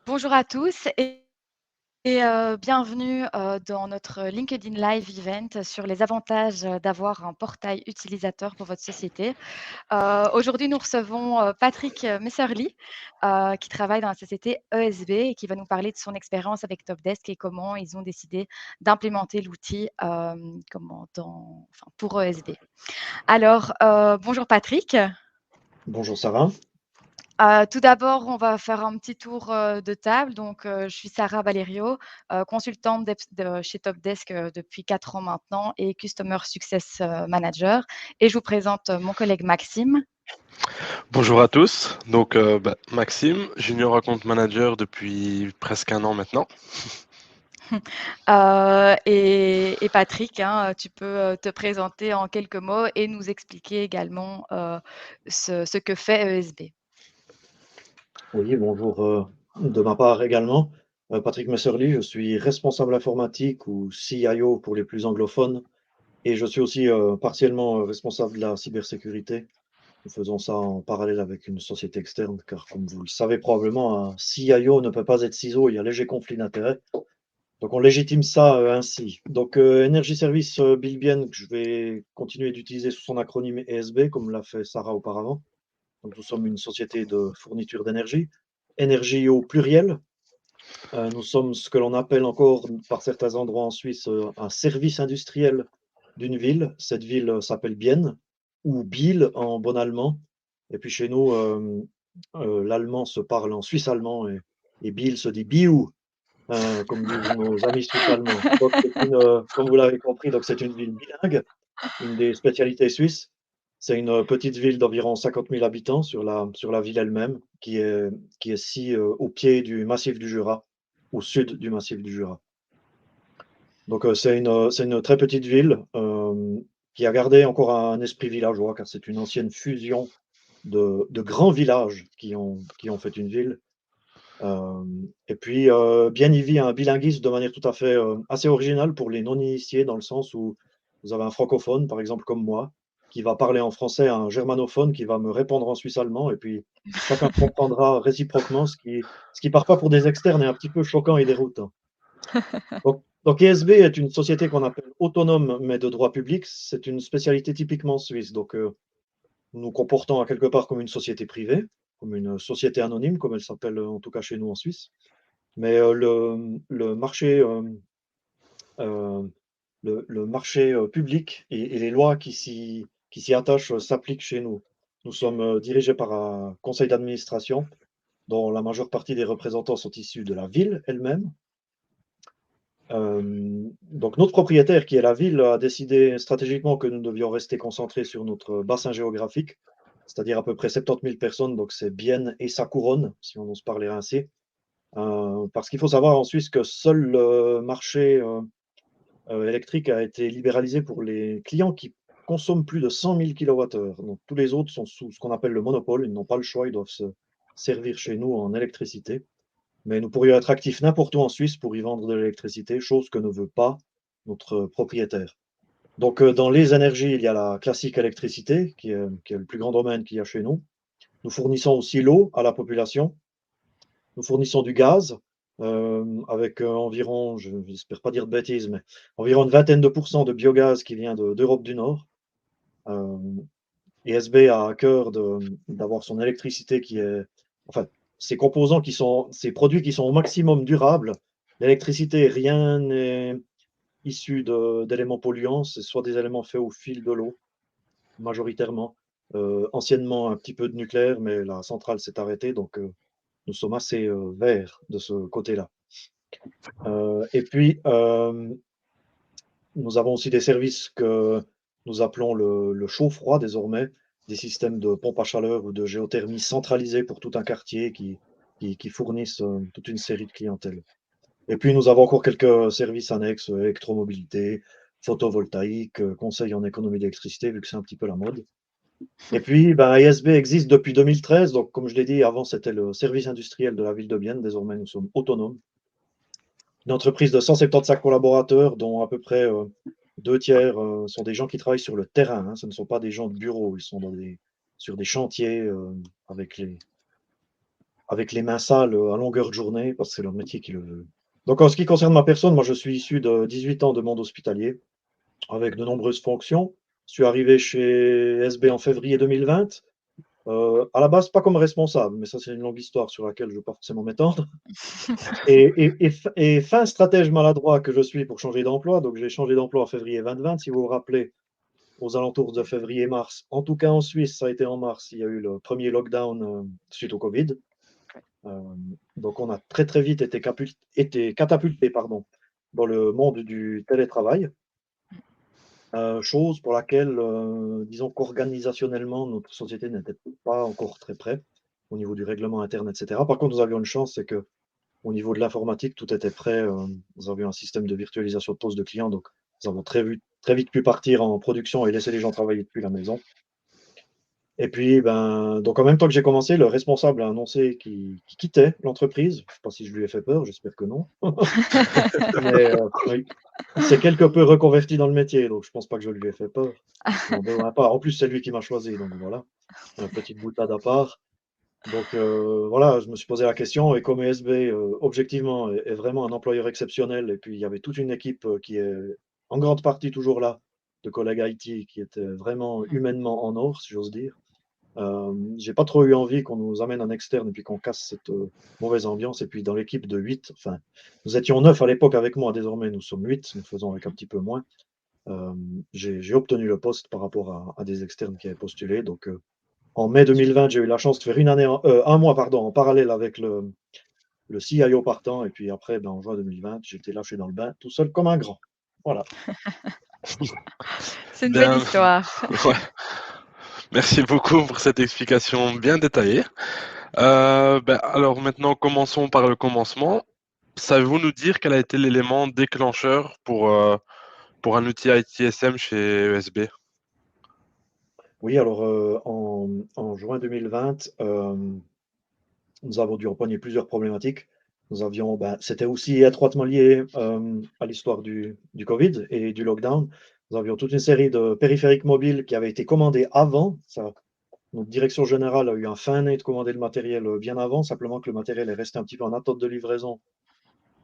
Bonjour à tous bienvenue dans notre LinkedIn Live event sur les avantages d'avoir un portail utilisateur pour votre société. Aujourd'hui, nous recevons Patrick Messerly qui travaille dans la société ESB et qui va nous parler de son expérience avec Topdesk et comment ils ont décidé d'implémenter l'outil pour ESB. Alors, bonjour Patrick. Bonjour Sarah. Tout d'abord, on va faire un petit tour de table. Donc, je suis Sarah Valerio, consultante chez Topdesk depuis 4 ans maintenant et Customer Success Manager. Et je vous présente mon collègue Maxime. Bonjour à tous, donc Maxime, Junior Account Manager depuis presque un an maintenant. Et Patrick, hein, tu peux te présenter en quelques mots et nous expliquer également ce que fait ESB. Oui, bonjour de ma part également. Patrick Messerly, je suis responsable informatique ou CIO pour les plus anglophones et je suis aussi partiellement responsable de la cybersécurité. Nous faisons ça en parallèle avec une société externe car comme vous le savez probablement, un CIO ne peut pas être CISO, il y a léger conflit d'intérêts. Donc on légitime ça ainsi. Donc Energy Service Bilbien, que je vais continuer d'utiliser sous son acronyme ESB comme l'a fait Sarah auparavant. Donc, nous sommes une société de fourniture d'énergie, énergie au pluriel. Nous sommes ce que l'on appelle encore par certains endroits en Suisse un service industriel d'une ville. Cette ville s'appelle Bienne ou Biel en bon allemand. Et puis chez nous, l'allemand se parle en suisse allemand et Biel se dit Biou, comme disent nos amis suisses allemands. Donc, comme vous l'avez compris, donc c'est une ville bilingue, une des spécialités suisses. C'est une petite ville d'environ 50 000 habitants sur la ville elle-même, qui est au pied du massif du Jura, au sud du massif du Jura. Donc c'est une très petite ville qui a gardé encore un esprit villageois, car c'est une ancienne fusion de grands villages qui ont fait une ville. Et puis, bien y vit un bilinguisme de manière tout à fait assez originale pour les non-initiés, dans le sens où vous avez un francophone, par exemple comme moi, qui va parler en français à un germanophone qui va me répondre en suisse allemand, et puis chacun comprendra réciproquement ce qui part pas pour des externes est un petit peu choquant et déroutant. Donc ESB est une société qu'on appelle autonome mais de droit public. C'est une spécialité typiquement suisse. Donc nous nous comportons à quelque part comme une société privée, comme une société anonyme, comme elle s'appelle en tout cas chez nous en Suisse. Mais le marché, euh, le marché public et les lois qui s'y attachent s'appliquent chez nous. Nous sommes dirigés par un conseil d'administration dont la majeure partie des représentants sont issus de la ville elle-même. Donc notre propriétaire, qui est la ville, a décidé stratégiquement que nous devions rester concentrés sur notre bassin géographique, c'est-à-dire à peu près 70 000 personnes, donc c'est Bienne et sa couronne, si on ose parler ainsi. Parce qu'il faut savoir en Suisse que seul le marché électrique a été libéralisé pour les clients qui consomment plus de 100 000 kWh. Donc tous les autres sont sous ce qu'on appelle le monopole, ils n'ont pas le choix, ils doivent se servir chez nous en électricité. Mais nous pourrions être actifs n'importe où en Suisse pour y vendre de l'électricité, chose que ne veut pas notre propriétaire. Donc dans les énergies, il y a la classique électricité, qui est le plus grand domaine qu'il y a chez nous. Nous fournissons aussi l'eau à la population. Nous fournissons du gaz avec environ, je n'espère pas dire de bêtises, mais environ une vingtaine de pourcents de biogaz qui vient d'Europe du Nord. Euh, ESB a à cœur d'avoir son électricité qui est, enfin, ses composants qui sont, ses produits qui sont au maximum durables. L'électricité, rien n'est issu d'éléments polluants, c'est soit des éléments faits au fil de l'eau, majoritairement. Anciennement, un petit peu de nucléaire, mais la centrale s'est arrêtée, donc nous sommes assez verts de ce côté-là. Et puis, nous avons aussi des services que nous appelons le chaud-froid désormais, des systèmes de pompe à chaleur ou de géothermie centralisés pour tout un quartier qui fournissent toute une série de clientèles. Et puis, nous avons encore quelques services annexes, électromobilité, photovoltaïque, conseil en économie d'électricité, vu que c'est un petit peu la mode. Et puis, ben, ISB existe depuis 2013. Donc, comme je l'ai dit, avant, c'était le service industriel de la ville de Bienne. Désormais, nous sommes autonomes. Une entreprise de 175 collaborateurs, dont à peu près 2 tiers sont des gens qui travaillent sur le terrain. Hein. Ce ne sont pas des gens de bureau. Ils sont sur des chantiers avec avec les mains sales à longueur de journée, parce que c'est leur métier qui le veut. Donc en ce qui concerne ma personne, moi je suis issu de 18 ans de monde hospitalier, avec de nombreuses fonctions. Je suis arrivé chez SB en février 2020. À la base, pas comme responsable, mais ça c'est une longue histoire sur laquelle je ne veux pas forcément m'étendre. Et fin stratège maladroit que je suis pour changer d'emploi, donc j'ai changé d'emploi en février 2020, si vous vous rappelez, aux alentours de février-mars. En tout cas en Suisse, ça a été en mars, il y a eu le premier lockdown suite au Covid. Donc on a très très vite été catapulté pardon, dans le monde du télétravail. Chose pour laquelle, disons qu'organisationnellement, notre société n'était pas encore très prête au niveau du règlement interne, et cetera. Par contre, nous avions une chance, c'est qu'au niveau de l'informatique, tout était prêt. Nous avions un système de virtualisation de postes de clients, donc nous avons très vite pu partir en production et laisser les gens travailler depuis la maison. Et puis, donc en même temps que j'ai commencé, le responsable a annoncé qu'il quittait l'entreprise. Je ne sais pas si je lui ai fait peur, j'espère que non. Mais oui, il s'est quelque peu reconverti dans le métier, donc je pense pas que je lui ai fait peur. Non, ben, pas. En plus, c'est lui qui m'a choisi, donc voilà, petite boutade à part. Donc voilà, je me suis posé la question et comme ESB, objectivement, est vraiment un employeur exceptionnel et puis il y avait toute une équipe qui est en grande partie toujours là, de collègues IT qui étaient vraiment humainement en or, si j'ose dire. J'ai pas trop eu envie qu'on nous amène un externe et puis qu'on casse cette mauvaise ambiance. Et puis dans l'équipe de 8, enfin, nous étions 9 à l'époque avec moi, désormais nous sommes 8, nous faisons avec un petit peu moins. J'ai obtenu le poste par rapport à des externes qui avaient postulé. Donc en mai 2020, j'ai eu la chance de faire un mois pardon, en parallèle avec le CIO partant. Et puis après, en juin 2020, j'étais lâché dans le bain tout seul comme un grand. Voilà. C'est une belle Bien, histoire. ouais. Merci beaucoup pour cette explication bien détaillée. Alors maintenant, commençons par le commencement. Savez-vous nous dire quel a été l'élément déclencheur pour un outil ITSM chez ESB? Oui, alors en juin 2020, nous avons dû empoigner plusieurs problématiques. C'était aussi étroitement lié à l'histoire du Covid et du lockdown. Nous avions toute une série de périphériques mobiles qui avaient été commandés avant. Notre direction générale a eu un fin nez de commander le matériel bien avant, simplement que le matériel est resté un petit peu en attente de livraison.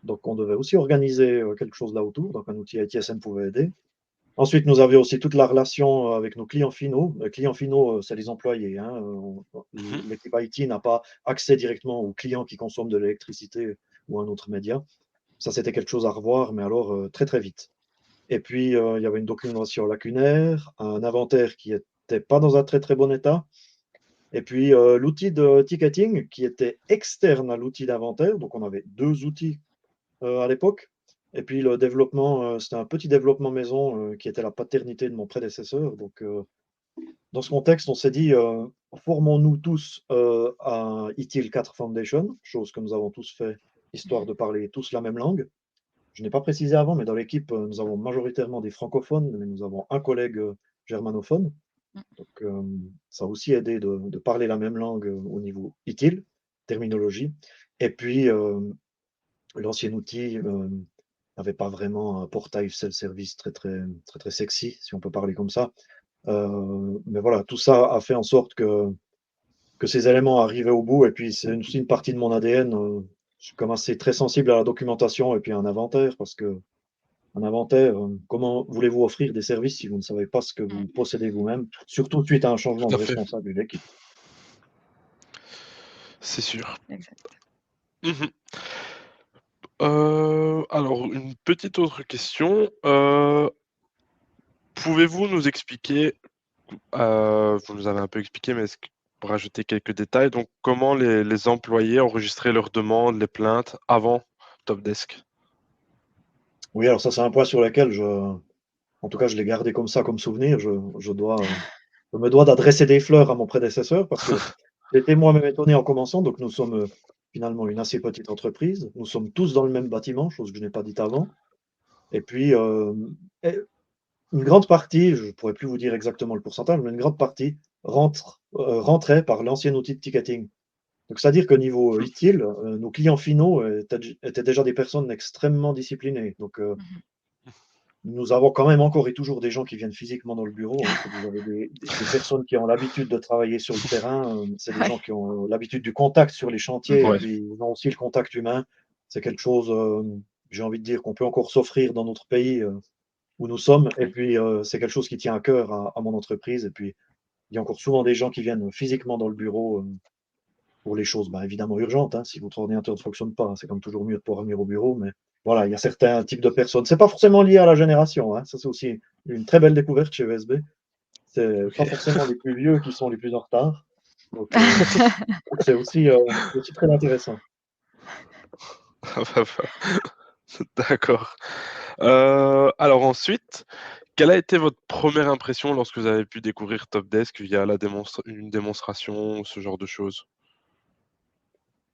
Donc on devait aussi organiser quelque chose là autour. Donc un outil ITSM pouvait aider. Ensuite, nous avions aussi toute la relation avec nos clients finaux. Les clients finaux, c'est les employés, hein. Mhm. L'équipe IT n'a pas accès directement aux clients qui consomment de l'électricité ou un autre média. Ça, c'était quelque chose à revoir, mais alors très très vite. Et puis, il y avait une documentation lacunaire, un inventaire qui n'était pas dans un très très bon état. Et puis, l'outil de ticketing qui était externe à l'outil d'inventaire. Donc, on avait deux outils à l'époque. Et puis le développement, c'était un petit développement maison qui était la paternité de mon prédécesseur. Donc, dans ce contexte, on s'est dit, formons-nous tous un ITIL 4 Foundation, chose que nous avons tous fait, histoire de parler tous la même langue. Je n'ai pas précisé avant, mais dans l'équipe, nous avons majoritairement des francophones, mais nous avons un collègue germanophone. Donc, ça a aussi aidé de parler la même langue au niveau ITIL, terminologie. Et puis, l'ancien outil n'avait pas vraiment un portail self-service très sexy, si on peut parler comme ça. Mais voilà, tout ça a fait en sorte que ces éléments arrivaient au bout. Et puis, c'est aussi une partie de mon ADN. Je suis comme assez très sensible à la documentation et puis à un inventaire, parce que un inventaire, comment voulez-vous offrir des services si vous ne savez pas ce que vous possédez vous-même, surtout suite à un changement Tout de à fait, responsable d'une équipe. c'est sûr. Exact. Mhm. Alors, une petite autre question. Pouvez-vous nous expliquer, vous nous avez un peu expliqué, mais est-ce que pour rajouter quelques détails, donc comment les employés enregistraient leurs demandes, les plaintes avant Topdesk? Oui, alors ça, c'est un point sur lequel en tout cas, je l'ai gardé comme ça, comme souvenir. Je me dois d'adresser des fleurs à mon prédécesseur parce que j'étais moi-même étonné en commençant. Donc, nous sommes finalement une assez petite entreprise. Nous sommes tous dans le même bâtiment, chose que je n'ai pas dite avant. Et puis, et une grande partie, je ne pourrais plus vous dire exactement le pourcentage, mais une grande partie rentrait par l'ancien outil de ticketing. Donc, c'est-à-dire qu'au niveau ITIL, nos clients finaux étaient déjà des personnes extrêmement disciplinées. Donc, nous avons quand même encore et toujours des gens qui viennent physiquement dans le bureau, hein. Quand vous avez des personnes qui ont l'habitude de travailler sur le terrain, c'est des gens Ouais. qui ont l'habitude du contact sur les chantiers et Mhm. Ouais. puis ils ont aussi le contact humain. C'est quelque chose, j'ai envie de dire, qu'on peut encore s'offrir dans notre pays, où nous sommes et Ouais. puis, c'est quelque chose qui tient à cœur à mon entreprise et puis il y a encore souvent des gens qui viennent physiquement dans le bureau, pour les choses, bah, évidemment urgentes, hein. Si votre ordinateur ne fonctionne pas, c'est comme toujours mieux de pouvoir venir au bureau, mais voilà, il y a certains types de personnes. C'est pas forcément lié à la génération, hein. Ça, c'est aussi une très belle découverte chez USB. C'est pas Ok. forcément les plus vieux qui sont les plus en retard. Donc, c'est aussi très intéressant. D'accord. Alors ensuite, quelle a été votre première impression lorsque vous avez pu découvrir Topdesk via une démonstration, ce genre de choses?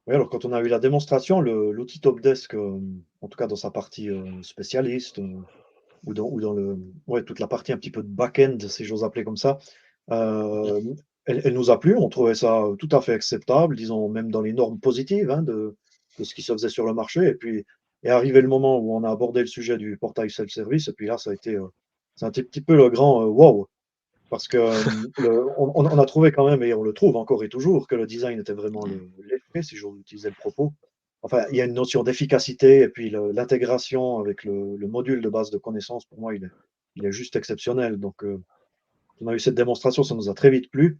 Oui, alors quand on a eu la démonstration, l'outil Topdesk, en tout cas dans sa partie, spécialiste, ou dans le ouais, toute la partie un petit peu de back-end, si j'ose appeler comme ça, elle nous a plu. On trouvait ça, tout à fait acceptable, disons même dans les normes positives, hein, de ce qui se faisait sur le marché et puis est arrivé le moment où on a abordé le sujet du portail self-service et puis là, ça a été, c'est un petit peu le grand, wow! Parce que, on a trouvé quand même et on le trouve encore et toujours que le design était vraiment l'effet, si j'ose utiliser le propos. Enfin, il y a une notion d'efficacité et puis l'intégration avec le module de base de connaissances, pour moi, il est juste exceptionnel. Donc, on a eu cette démonstration, ça nous a très vite plu.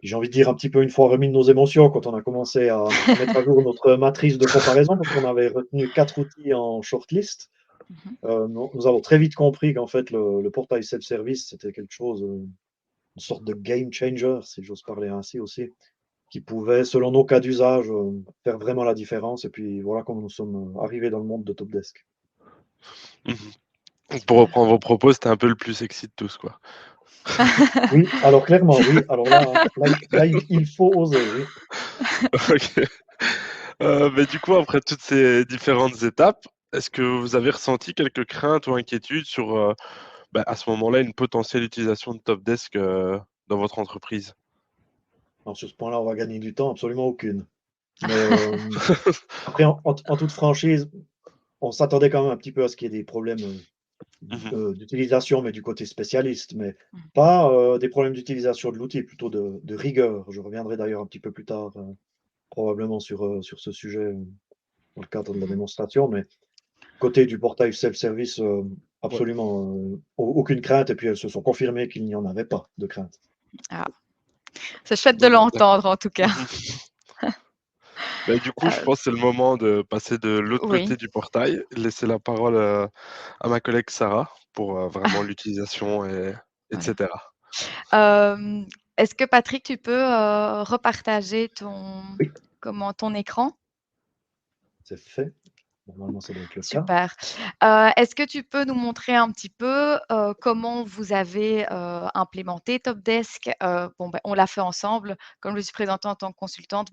J'ai envie de dire un petit peu une fois remis de nos émotions quand on a commencé à mettre à jour notre matrice de comparaison, parce qu'on avait retenu 4 outils en shortlist. Mhm. Nous avons très vite compris qu'en fait le portail self-service, c'était quelque chose, une sorte de game changer, si j'ose parler ainsi aussi, qui pouvait, selon nos cas d'usage, faire vraiment la différence. Et puis voilà comment nous sommes arrivés dans le monde de Topdesk. Mhm. Pour Super. reprendre vos propos, c'était un peu le plus sexy de tous, quoi. Oui, alors clairement, oui. Alors là, il faut oser, oui. Ok. Mais du coup, après toutes ces différentes étapes, est-ce que vous avez ressenti quelques craintes ou inquiétudes sur, bah, à ce moment-là, une potentielle utilisation de Topdesk dans votre entreprise? Alors sur ce point-là, on va gagner du temps, absolument aucune. Mais après, en toute franchise, on s'attendait quand même un petit peu à ce qu'il y ait des problèmes Mhm. d'utilisation, mais du côté spécialiste, mais Mhm. pas des problèmes d'utilisation de l'outil, plutôt de rigueur. Je reviendrai d'ailleurs un petit peu plus tard, probablement sur ce sujet, dans le cadre de la Mhm. démonstration, mais côté du portail self-service, Ouais. absolument, aucune crainte et puis elles se sont confirmées qu'il n'y en avait pas de crainte. Ah, c'est chouette de Donc l'entendre en tout cas. Mhm. Bah, du coup, je Euh, pense que c'est le moment de passer de l'autre oui. côté du portail, laisser la parole à ma collègue Sarah pour vraiment l'utilisation Voilà. etc. Est-ce que Patrick, tu peux repartager oui, ton écran? c'est fait. Normalement, ça doit être le cas. Super. Est-ce que tu peux nous montrer un petit peu, comment vous avez, implémenté Topdesk? Bon, on l'a fait ensemble. Comme je me suis présentée en tant que consultante,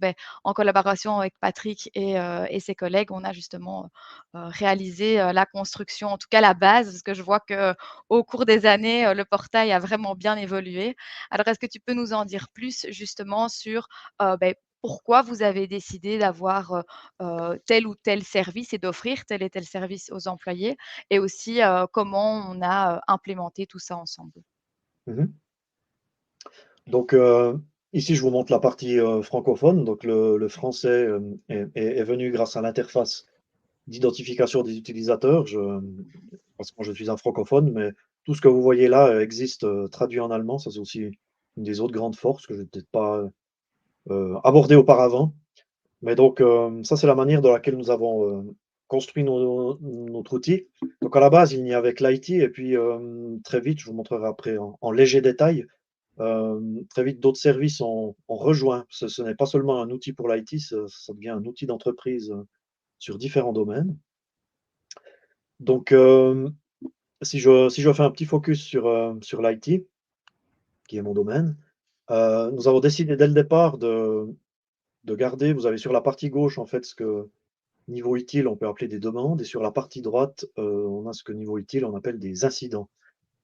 en collaboration avec Patrick et ses collègues, on a justement, réalisé, la construction, en tout cas la base, parce que je vois qu'au cours des années, le portail a vraiment bien évolué. Alors, est-ce que tu peux nous en dire plus justement sur, pourquoi vous avez décidé d'avoir, tel ou tel service et d'offrir tel et tel service aux employés et aussi, comment on a, implémenté tout ça ensemble. Mmh. Donc, ici, je vous montre la partie, francophone. Donc le français, est venu grâce à l'interface d'identification des utilisateurs. Parce que moi, je suis un francophone, mais tout ce que vous voyez là, existe, traduit en allemand. Ça, c'est aussi une des autres grandes forces que je n'ai peut-être pas, abordées auparavant. Mais donc, ça, c'est la manière dans laquelle nous avons, construit notre outil. Donc à la base, il n'y avait que l'IT et puis, très vite, je vous montrerai après en léger détail, très vite d'autres services ont rejoint. Ce n'est pas seulement un outil pour l'IT, ça devient un outil d'entreprise, sur différents domaines. Donc, si je fais un petit focus sur l'IT, qui est mon domaine, nous avons décidé dès le départ de garder, vous avez sur la partie gauche, en fait, ce que niveau utile, on peut appeler des demandes et sur la partie droite, on a ce que niveau utile, on appelle des incidents.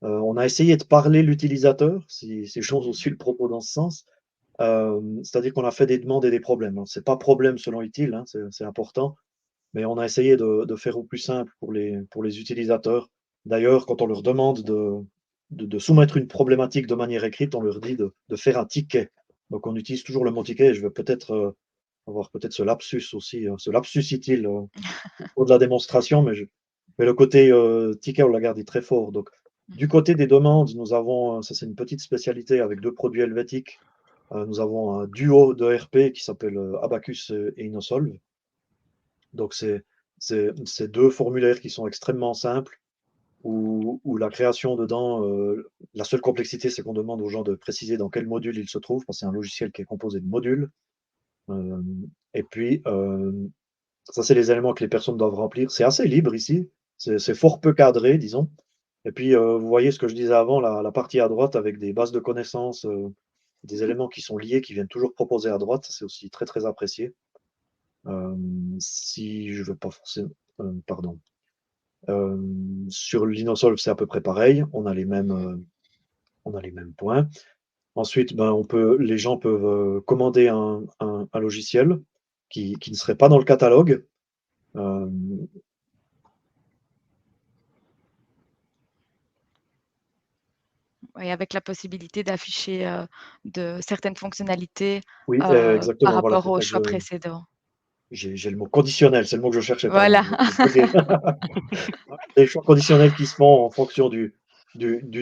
On a essayé de parler l'utilisateur, si j'ose suivre le propos dans ce sens. C'est-à-dire qu'on a fait des demandes et des problèmes, hein. C'est pas problème selon utile, hein, c'est important, mais on a essayé de faire au plus simple pour les utilisateurs. D'ailleurs, quand on leur demande de soumettre une problématique de manière écrite, on leur dit de faire un ticket. Donc on utilise toujours le mot ticket et je vais peut-être avoir peut-être ce lapsus aussi, ce lapsus utile au de la démonstration, mais le côté ticket, on l'a gardé très fort. Donc, du côté des demandes, nous avons, ça c'est une petite spécialité avec 2 produits helvétiques. Nous avons un duo de RP qui s'appelle Abacus et Inosolve. Donc, c'est 2 formulaires qui sont extrêmement simples, où la création dedans, la seule complexité, c'est qu'on demande aux gens de préciser dans quel module ils se trouvent, parce que c'est un logiciel qui est composé de modules. Et puis, ça, c'est les éléments que les personnes doivent remplir. C'est assez libre ici, c'est fort peu cadré, disons. Et puis, vous voyez ce que je disais avant, la partie à droite avec des bases de connaissances, des éléments qui sont liés, qui viennent toujours proposer à droite, c'est aussi très, très apprécié. Si je veux pas forcément, pardon. Sur l'Inosolve, c'est à peu près pareil. On a les mêmes points. Ensuite, ben, les gens peuvent commander un logiciel qui ne serait pas dans le catalogue. Et avec la possibilité d'afficher de certaines fonctionnalités Oui, par exactement, voilà, rapport c'est au ça que choix précédent. j'ai le mot conditionnel, c'est le mot que je cherchais, pardon, Voilà. j'ai bugué. Des choix conditionnels qui se font en fonction du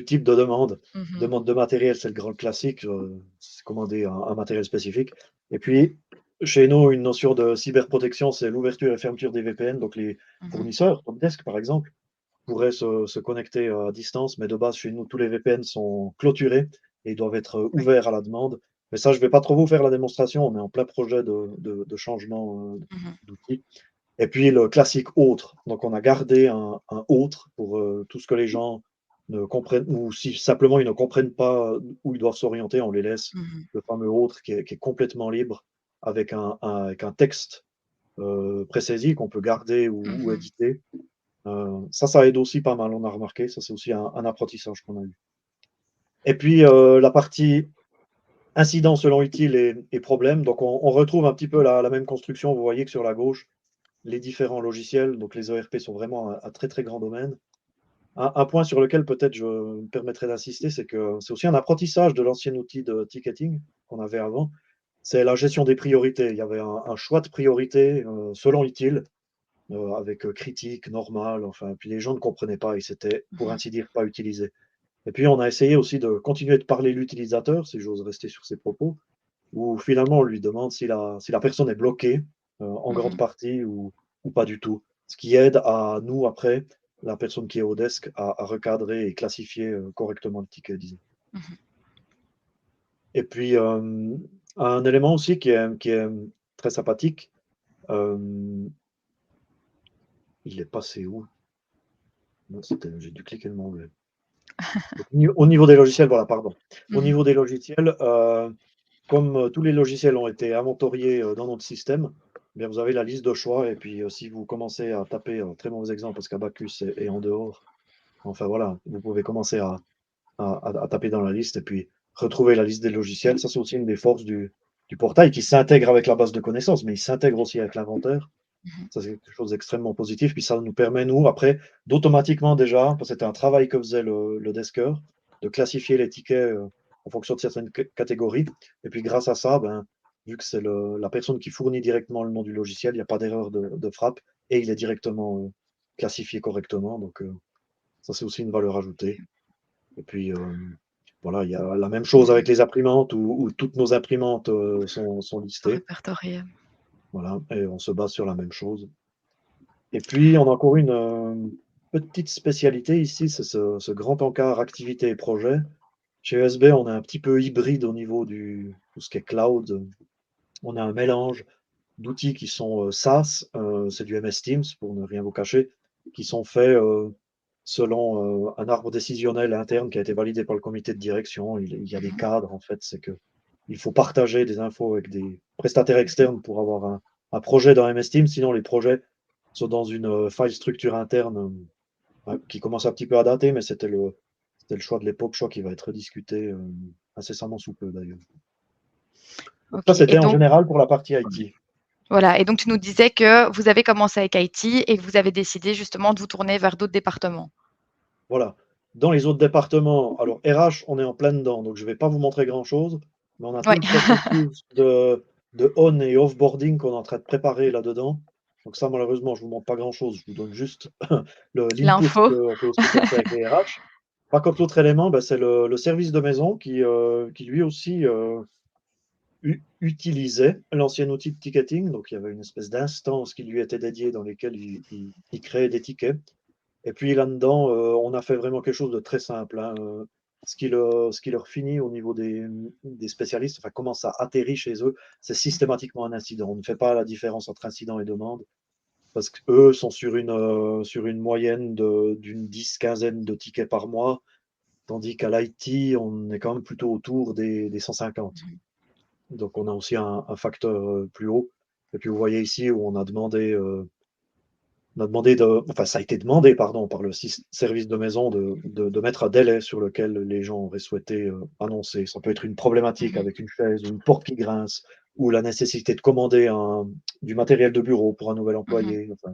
type de demande. Mhm. Demande de matériel, c'est le grand classique, c'est commander un matériel spécifique. Et puis, chez nous, une notion de cyberprotection, c'est l'ouverture et fermeture des VPN. Donc les Mhm. fournisseurs, Topdesk par exemple, pourraient se connecter à distance, mais de base, chez nous, tous les VPN sont clôturés et ils doivent être Oui. ouverts à la demande. Mais ça, je ne vais pas trop vous faire la démonstration, on est en plein projet de changement Mhm. d'outils. Et puis le classique autre. Donc on a gardé un autre pour tout ce que les gens ne comprennent, ou si simplement ils ne comprennent pas où ils doivent s'orienter, on les laisse. Mhm. Le fameux autre qui est complètement libre avec avec un texte présaisi qu'on peut garder ou Mhm. éditer. Ça aide aussi pas mal, on a remarqué. Ça, c'est aussi un apprentissage qu'on a eu. Et puis la partie incident selon utile et problème. Donc on retrouve un petit peu la même construction. Vous voyez que sur la gauche, les différents logiciels, donc les ERP sont vraiment un très très grand domaine. Un point sur lequel peut-être je me permettrai d'insister, c'est que c'est aussi un apprentissage de l'ancien outil de ticketing qu'on avait avant. C'est la gestion des priorités. Il y avait un choix de priorité selon utile, avec critique, normal, enfin, puis les gens ne comprenaient pas et c'était, pour Mhm. ainsi dire, pas utilisé. Et puis on a essayé aussi de continuer de parler l'utilisateur, si j'ose rester sur ces propos, où finalement on lui demande si la personne est bloquée en grande Mhm. partie ou pas du tout. Ce qui aide à nous, après, la personne qui est au desk, à recadrer et classifier correctement le ticket, disons. Mhm. Et puis, un élément aussi qui est très sympathique, euh, il est passé où? Non, j'ai dû cliquer le mauvais. Au niveau des logiciels, voilà, pardon. Au Mhm. niveau des logiciels, comme tous les logiciels ont été inventoriés dans notre système, eh bien, vous avez la liste de choix. Et puis, si vous commencez à taper, un très mauvais exemple, parce qu'Abacus est en dehors, enfin voilà, vous pouvez commencer à taper dans la liste et puis retrouver la liste des logiciels. Ça, c'est aussi une des forces du portail qui s'intègre avec la base de connaissances, mais il s'intègre aussi avec l'inventaire. Mhm. Ça, c'est quelque chose d'extrêmement positif. Puis ça nous permet, nous, après, d'automatiquement déjà, parce que c'était un travail que faisait le desker, de classifier les tickets en fonction de certaines catégories. Et puis grâce à ça, ben, vu que c'est la personne qui fournit directement le nom du logiciel, il n'y a pas d'erreur de frappe et il est directement classifié correctement. Donc ça, c'est aussi une valeur ajoutée. Et puis voilà, il y a la même chose avec Mhm. les imprimantes où toutes nos imprimantes sont listées. Répertorié. Voilà, et on se base sur la même chose. Et puis, on a encore une petite spécialité ici, c'est ce grand encart activité et projet. Chez ESB, on est un petit peu hybride au niveau tout ce qui est cloud. On a un mélange d'outils qui sont SaaS, c'est du MS Teams pour ne rien vous cacher, qui sont faits selon un arbre décisionnel interne qui a été validé par le comité de direction. Il y a des Mhm. cadres, en fait, c'est que il faut partager des infos avec des prestataires externes pour avoir un projet dans MS Teams, sinon les projets sont dans une file structure interne qui commence un petit peu à dater, mais c'était le choix de l'époque, choix qui va être discuté incessamment sous peu d'ailleurs. Donc ça, Ok. Et c'était en donc, général pour la partie IT. voilà. Et donc, tu nous disais que vous avez commencé avec IT et que vous avez décidé justement de vous tourner vers d'autres départements. Voilà. Dans les autres départements, alors RH, on est en plein dedans, donc je ne vais pas vous montrer grand-chose, mais on a tout Ouais. le processus de on et offboarding qu'on est en train de préparer là-dedans. Donc ça, malheureusement, je ne vous montre pas grand-chose, je vous donne juste l'input L'info. qu'on peut aussi faire ça avec les RH. Par contre, l'autre élément, c'est le service de maison qui lui aussi utilisait l'ancien outil de ticketing. Donc il y avait une espèce d'instance qui lui était dédiée dans lesquelles il créait des tickets. Et puis là-dedans, on a fait vraiment quelque chose de très simple, hein, ce qui leur finit au niveau des spécialistes, enfin comment ça atterrit chez eux, c'est systématiquement un incident. On ne fait pas la différence entre incident et demande, parce qu'eux sont sur une moyenne d'une quinzaine de tickets par mois, tandis qu'à l'IT, on est quand même plutôt autour des 150. Donc on a aussi un facteur plus haut. Et puis vous voyez ici où on a demandé enfin, ça a été demandé, pardon, par le service de maison de mettre un délai sur lequel les gens auraient souhaité annoncer. Ça peut être une problématique Mhm. avec une chaise ou une porte qui grince, ou la nécessité de commander du matériel de bureau pour un nouvel Mhm. employé. Enfin,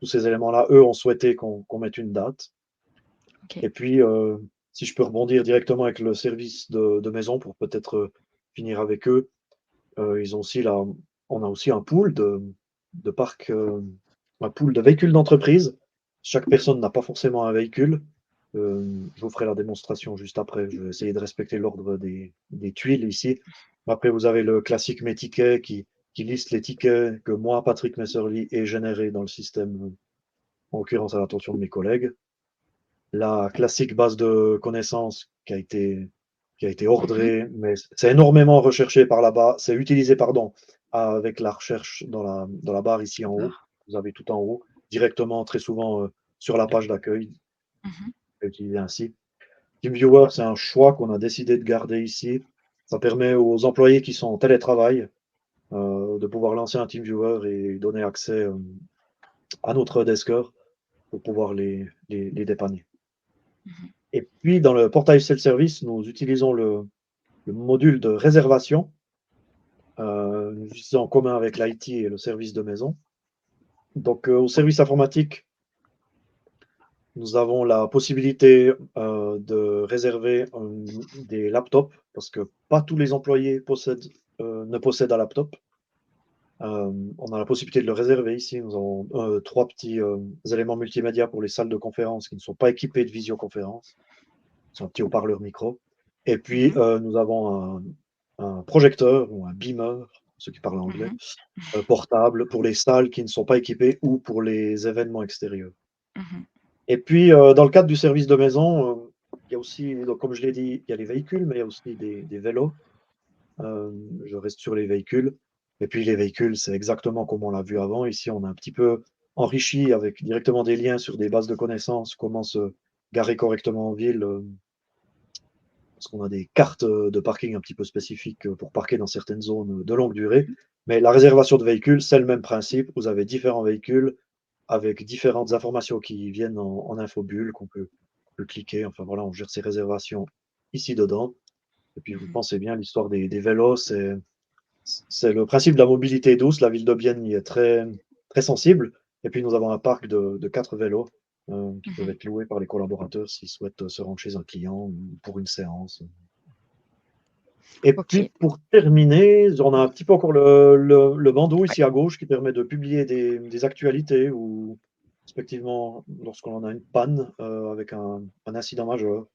tous ces éléments-là, eux, ont souhaité qu'on mette une date. Ok. Et puis, si je peux rebondir directement avec le service de maison pour peut-être finir avec eux, ils ont aussi on a aussi un pool de parcs, un pool de véhicules d'entreprise. Chaque personne n'a pas forcément un véhicule. Je vous ferai la démonstration juste après. Je vais essayer de respecter l'ordre des tuiles ici. Après, vous avez le classique Mes tickets qui liste les tickets que moi, Patrick Messerly, ai générés dans le système, en l'occurrence à l'attention de mes collègues. La classique base de connaissances qui a été Mhm. ordrée, mais c'est énormément recherché par là-bas. C'est utilisé, pardon, avec la recherche dans la barre ici en haut. D'accord. Vous avez tout en haut, directement, très souvent, sur la page d'accueil. Mhm. C'est utilisé ainsi. TeamViewer, c'est un choix qu'on a décidé de garder ici. Ça permet aux employés qui sont en télétravail de pouvoir lancer un TeamViewer et donner accès à notre desker pour pouvoir les dépanner. Mhm. Et puis, dans le portail self-service, nous utilisons le module de réservation, nous utilisons en commun avec l'IT et le service de maison. Donc, au service informatique, nous avons la possibilité de réserver des laptops, parce que pas tous les employés ne possèdent un laptop. On a la possibilité de le réserver ici. Nous avons trois petits éléments multimédia pour les salles de conférence qui ne sont pas équipés de visioconférence. C'est un petit haut-parleur micro. Et puis, Mhm. nous avons un projecteur ou un beamer, ceux qui parlent anglais, Mhm. portable pour les salles qui ne sont pas équipées ou pour les événements extérieurs. Mhm. Et puis, dans le cadre du service de maison, il y a aussi, donc, comme je l'ai dit, il y a les véhicules, mais il y a aussi des vélos. Je reste sur les véhicules. Et puis, les véhicules, c'est exactement comme on l'a vu avant. Ici, on a un petit peu enrichi avec directement des liens sur des bases de connaissances, comment se garer correctement en ville, parce qu'on a des cartes de parking un petit peu spécifiques pour parquer dans certaines zones de longue durée. Mais la réservation de véhicules, c'est le même principe. Vous avez différents véhicules avec différentes informations qui viennent en infobulle peut cliquer. Enfin voilà, on gère ces réservations ici dedans. Et puis vous Mhm. pensez bien, l'histoire des vélos, c'est le principe de la mobilité douce. La ville de Bienne y est très, très sensible. Et puis nous avons un parc de 4 vélos qui peuvent Mhm. être loués par les collaborateurs s'ils souhaitent se rendre chez un client ou pour une séance. Et puis Ok. pour terminer, on a un petit peu encore le bandeau Ouais. ici à gauche qui permet de publier des actualités ou respectivement lorsqu'on a une panne avec un incident majeur.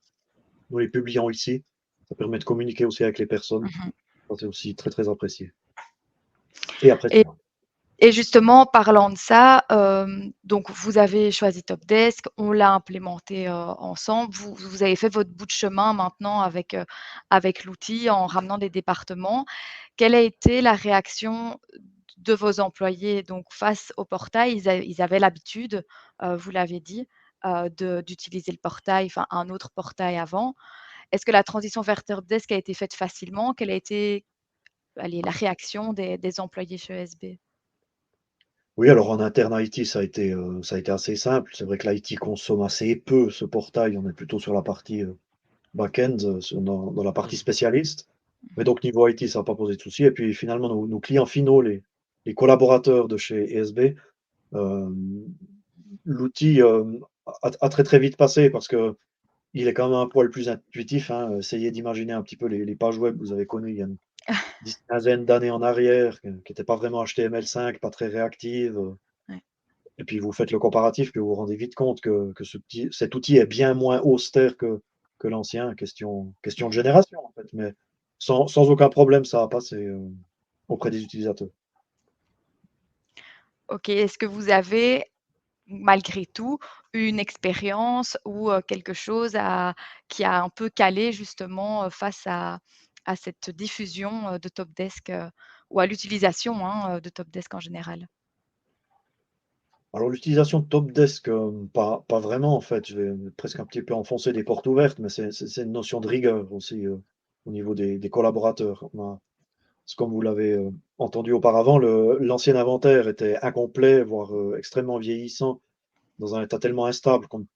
Nous les publions ici. Ça permet de communiquer aussi avec les personnes. Mhm. Ça, c'est aussi très très apprécié. Et après, c'est Et moi. Et justement, parlant de ça, donc vous avez choisi Topdesk, on l'a implémenté, ensemble. Vous avez fait votre bout de chemin maintenant avec l'outil en ramenant des départements. Quelle a été la réaction de vos employés donc face au portail? Ils avaient l'habitude, vous l'avez dit, d'utiliser le portail, enfin un autre portail avant. Est-ce que la transition vers Topdesk a été faite facilement? Quelle a été, allez, la réaction des employés chez ESB? Oui, alors en interne IT, ça a été assez simple. C'est vrai que l'IT consomme assez peu ce portail. On est plutôt sur la partie back-end, dans la partie spécialiste. Mais donc, niveau IT, ça n'a pas posé de souci. Et puis, finalement, nos clients finaux, les collaborateurs de chez ESB, euh, l'outil a très très vite passé parce que il est quand même un poil plus intuitif, hein. Essayez d'imaginer un petit peu les pages web que vous avez connues il y a une quinzaine d'années en arrière, qui n'étaient pas vraiment HTML5, pas très réactives. Ouais. Et puis vous faites le comparatif, puis vous vous rendez vite compte que cet outil est bien moins austère que l'ancien. Question de génération, en fait. Mais sans aucun problème, ça a passé auprès des utilisateurs. OK. Est-ce que vous avez, malgré tout, eu une expérience ou quelque chose qui a un peu calé justement, face à cette diffusion, de Topdesk, ou à l'utilisation, hein, de Topdesk en général? Alors l'utilisation de Topdesk, pas vraiment en fait. Je vais presque un petit peu enfoncer des portes ouvertes, mais c'est une notion de rigueur aussi, au niveau des collaborateurs. Comme vous l'avez, entendu auparavant, l'ancien inventaire était incomplet, voire, extrêmement vieillissant, dans un état tellement instable qu'on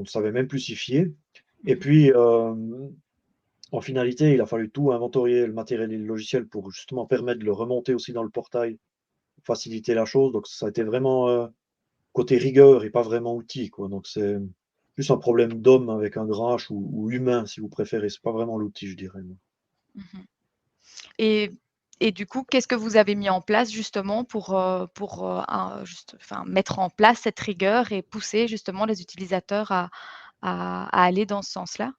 ne savait même plus s'y fier. Et Mmh. puis, en finalité, il a fallu tout inventorier, le matériel et le logiciel pour justement permettre de le remonter aussi dans le portail, faciliter la chose. Donc ça a été vraiment, côté rigueur et pas vraiment outil, quoi. Donc c'est plus un problème d'homme avec un grand H ou humain si vous préférez. C'est pas vraiment l'outil, je dirais, moi. Mmh. Et et du coup, qu'est-ce que vous avez mis en place justement pour, enfin, mettre en place cette rigueur et pousser justement les utilisateurs à aller dans ce sens-là?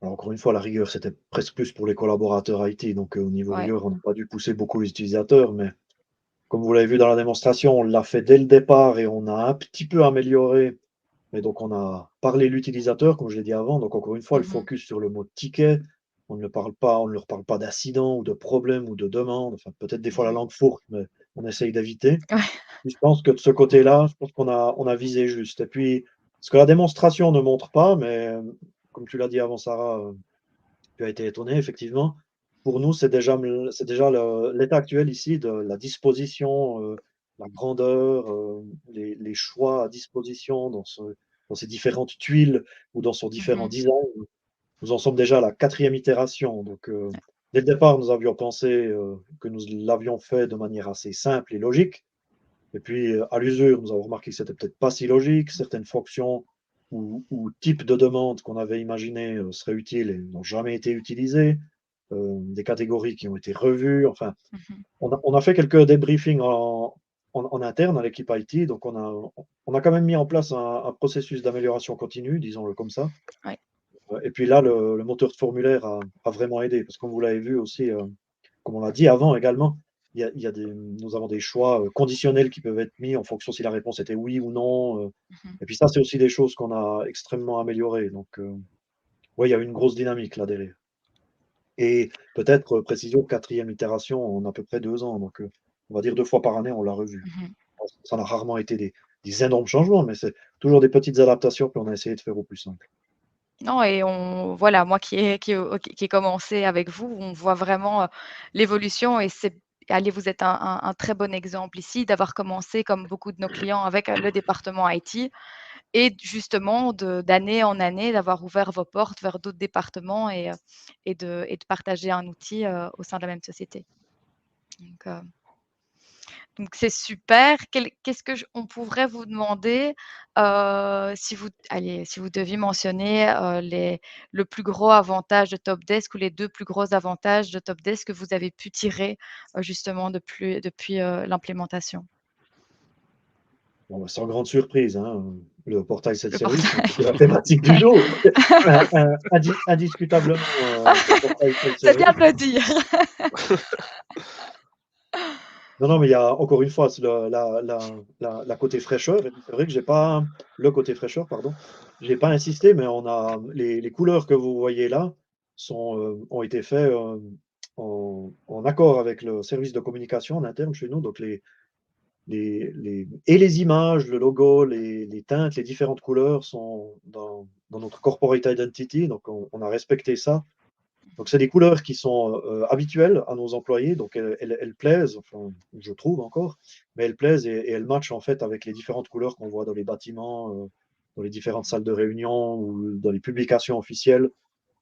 Alors encore une fois, la rigueur, c'était presque plus pour les collaborateurs IT. Donc, au niveau Ouais. rigueur, on n'a pas dû pousser beaucoup les utilisateurs, mais comme vous l'avez vu dans la démonstration, on l'a fait dès le départ et on a un petit peu amélioré. Et donc, on a parlé l'utilisateur, comme je l'ai dit avant. Donc, encore une fois, le Mmh. focus sur le mot ticket. On ne leur parle pas d'accident ou de problème ou de demande. Enfin, peut-être des fois la Mmh. langue fourche, mais on essaye d'éviter. Ouais. Je pense que de ce côté-là, je pense on a visé juste. Et puis, ce que la démonstration ne montre pas, mais comme tu l'as dit avant, Sarah, tu as été étonné, effectivement. Pour nous, c'est déjà l'état actuel ici de la disposition, la grandeur, les choix à disposition dans ces différentes tuiles ou dans son différent Mmh. design. Nous en sommes déjà à la quatrième itération. Donc, dès le départ, nous avions pensé que nous l'avions fait de manière assez simple et logique. Et puis, à l'usure, nous avons remarqué que c'était peut-être pas si logique. Certaines fonctions ou types de demandes qu'on avait imaginées seraient utiles et n'ont jamais été utilisées. Des catégories qui ont été revues. Enfin, Mmh. on a fait quelques débriefings en interne à l'équipe IT. Donc, on a quand même mis en place un processus d'amélioration continue, disons-le comme ça. Ouais. Et puis là, le moteur de formulaire a vraiment aidé. Parce que comme vous l'avez vu aussi, comme on l'a dit avant également, nous avons des choix conditionnels qui peuvent être mis en fonction si la réponse était oui ou non. Mmh. Et puis ça, c'est aussi des choses qu'on a extrêmement améliorées. Donc, ouais, il y a une grosse dynamique là derrière. Et peut-être, précision, quatrième itération en à peu près 2 ans. Donc, on va dire 2 fois par année, on l'a revu. Mmh. Ça n'a rarement été des énormes changements, mais c'est toujours des petites adaptations qu'on a essayé de faire au plus simple. Non, et on voilà, moi qui ai commencé avec vous, on voit vraiment, l'évolution, et allez, vous êtes un très bon exemple ici d'avoir commencé comme beaucoup de nos clients avec, le département IT, et justement d'année en année d'avoir ouvert vos portes vers d'autres départements, et de partager un outil, au sein de la même société. Donc heu donc c'est super. Qu'est-ce que on pourrait vous demander, si vous deviez mentionner, le plus gros avantage de Topdesk, ou les 2 plus gros avantages de Topdesk que vous avez pu tirer, justement depuis, l'implémentation? Bon, bah, sans grande surprise, hein, le portail Le self-service, c'est un petit portail. peu la thématique du jour. Indiscutablement, le portail C'est bien self-service. de le dire. Non, non, mais il y a encore une fois, c'est la côté fraîcheur. Et puis c'est vrai que j'ai pas le côté fraîcheur, pardon. J'ai pas insisté, mais on a les couleurs que vous voyez là ont été faits en accord avec le service de communication en interne chez nous. Donc les images, le logo, les teintes, les différentes couleurs sont dans notre corporate identity. Donc on a respecté ça. Donc c'est des couleurs qui sont habituelles à nos employés, donc elles plaisent, enfin, je trouve encore, mais elles plaisent et elles matchent en fait avec les différentes couleurs qu'on voit dans les bâtiments, dans les différentes salles de réunion ou dans les publications officielles.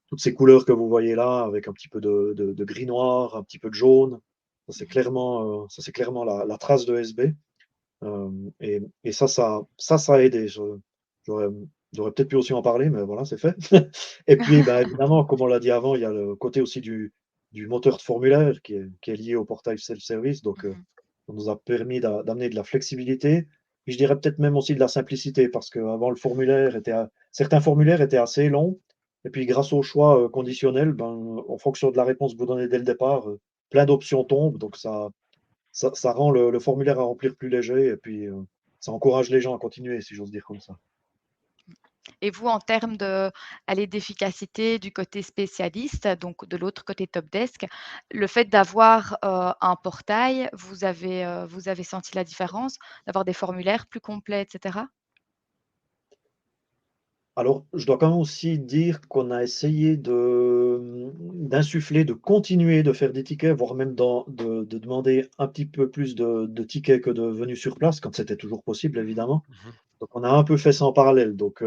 Toutes ces couleurs que vous voyez là, avec un petit peu de gris noir, un petit peu de jaune, ça c'est clairement la trace de SB. Et ça a aidé. J'aurais j'aurais peut-être pu aussi en parler, mais voilà, c'est fait. Et puis, bah, évidemment, comme on l'a dit avant, il y a le côté aussi du moteur de formulaire qui est lié au portail self-service. Donc, Mmh. ça nous a permis d'amener de la flexibilité. Puis je dirais peut-être même aussi de la simplicité, parce qu'avant, certains formulaires étaient assez longs. Et puis, grâce au choix conditionnel, ben, en fonction de la réponse que vous donnez dès le départ, plein d'options tombent. Donc, ça rend le formulaire à remplir plus léger. Et puis, ça encourage les gens à continuer, si j'ose dire comme ça. Et vous, en termes d'efficacité du côté spécialiste, donc de l'autre côté top desk, le fait d'avoir, un portail, vous avez senti la différence? D'avoir des formulaires plus complets et cetera? Alors, je dois quand même aussi dire qu'on a essayé d'insuffler, de continuer de faire des tickets, voire même de demander un petit peu plus de tickets que de venus sur place, quand c'était toujours possible, évidemment. Mmh. Donc, on a un peu fait ça en parallèle. Donc,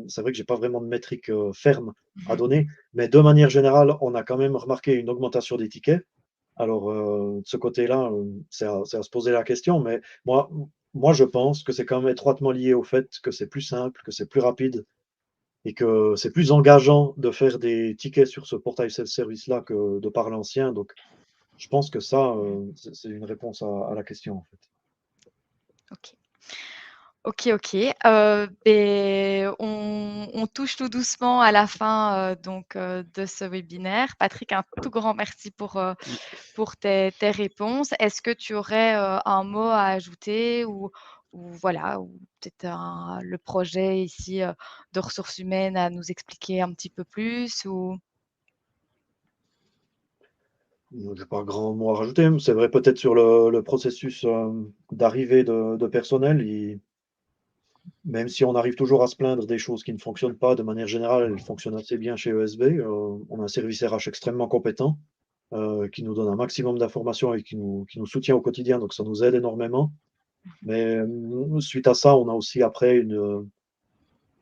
c'est vrai que j'ai pas vraiment de métrique ferme à Mmh. donner, mais de manière générale, on a quand même remarqué une augmentation des tickets. Alors, de ce côté-là, c'est à se poser la question, mais moi, je pense que c'est quand même étroitement lié au fait que c'est plus simple, que c'est plus rapide et que c'est plus engageant de faire des tickets sur ce portail self-service-là que de par l'ancien. Donc, je pense que ça, c'est une réponse à la question, en fait. OK. OK, OK. Beh, on touche tout doucement à la fin, de ce webinaire. Patrick, un tout grand merci pour tes réponses. Est-ce que tu aurais, un mot à ajouter ou voilà, ou peut-être le projet ici, de ressources humaines à nous expliquer un petit peu plus ou? J'ai pas grand mot à rajouter. C'est vrai peut-être sur le processus, d'arrivée de personnel, même si on arrive toujours à se plaindre des choses qui ne fonctionnent pas, de manière générale, elles fonctionnent assez bien chez ESB. On a un service RH extrêmement compétent, qui nous donne un maximum d'informations et qui nous soutient au quotidien, donc ça nous aide énormément. Mais, suite à ça, on a aussi après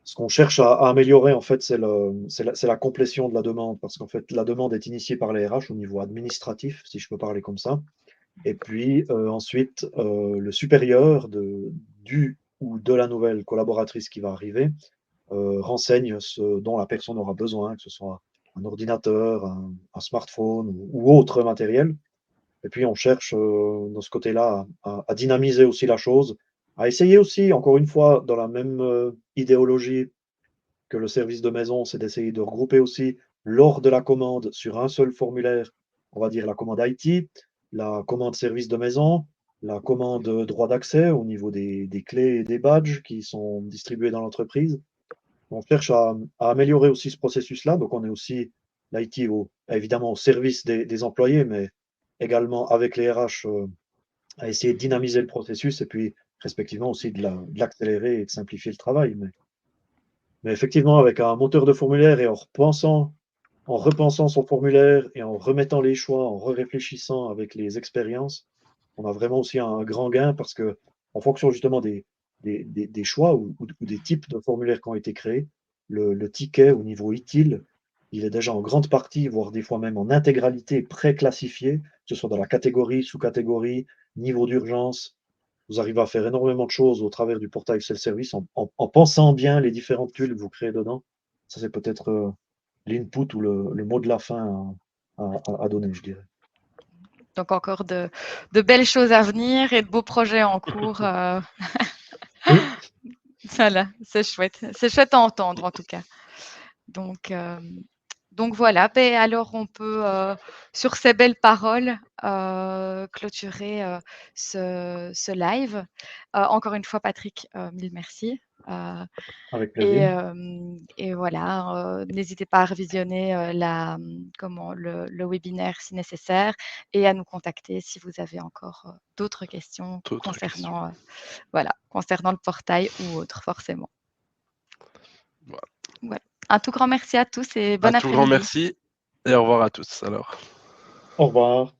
ce qu'on cherche à améliorer, en fait, c'est la complétion de la demande, parce qu'en fait, la demande est initiée par les RH au niveau administratif, si je peux parler comme ça. Et puis, ensuite, le supérieur du ou de la nouvelle collaboratrice qui va arriver, renseigne ce dont la personne aura besoin, que ce soit un ordinateur, un smartphone ou autre matériel. Et puis on cherche, dans ce côté-là à dynamiser aussi la chose, à essayer aussi, encore une fois, dans la même, idéologie que le service de maison, c'est d'essayer de regrouper aussi lors de la commande sur un seul formulaire, on va dire la commande IT, la commande service de maison, la commande droit d'accès au niveau des clés et des badges qui sont distribués dans l'entreprise. On cherche à améliorer aussi ce processus-là. Donc, on est aussi l'IT évidemment au service des employés, mais également avec les RH à essayer de dynamiser le processus et puis respectivement aussi de l'accélérer et de simplifier le travail. Mais effectivement, avec un moteur de formulaire et en repensant son formulaire et en remettant les choix, en réfléchissant avec les expériences, on a vraiment aussi un grand gain parce que en fonction justement des choix ou des types de formulaires qui ont été créés, le ticket au niveau utile, il est déjà en grande partie, voire des fois même en intégralité pré-classifié, que ce soit dans la catégorie, sous-catégorie, niveau d'urgence. Vous arrivez à faire énormément de choses au travers du portail self-service en pensant bien les différentes tuiles que vous créez dedans. Ça, c'est peut-être l'input ou le mot de la fin à donner, je dirais. Donc encore de belles choses à venir et de beaux projets en cours, Oui, voilà, c'est chouette. C'est chouette à entendre en tout cas. Donc, donc voilà, beh, alors on peut, sur ces belles paroles, clôturer, ce live. Encore une fois Patrick, mille merci, avec et plaisir. et voilà, n'hésitez pas à revisionner, le webinaire si nécessaire et à nous contacter si vous avez encore, d'autres questions D'autres questions. concernant le portail ou autre forcément. Voilà. Voilà. Un tout grand merci à tous et Un bon tout grand après-midi. merci et au revoir à tous alors. Au revoir.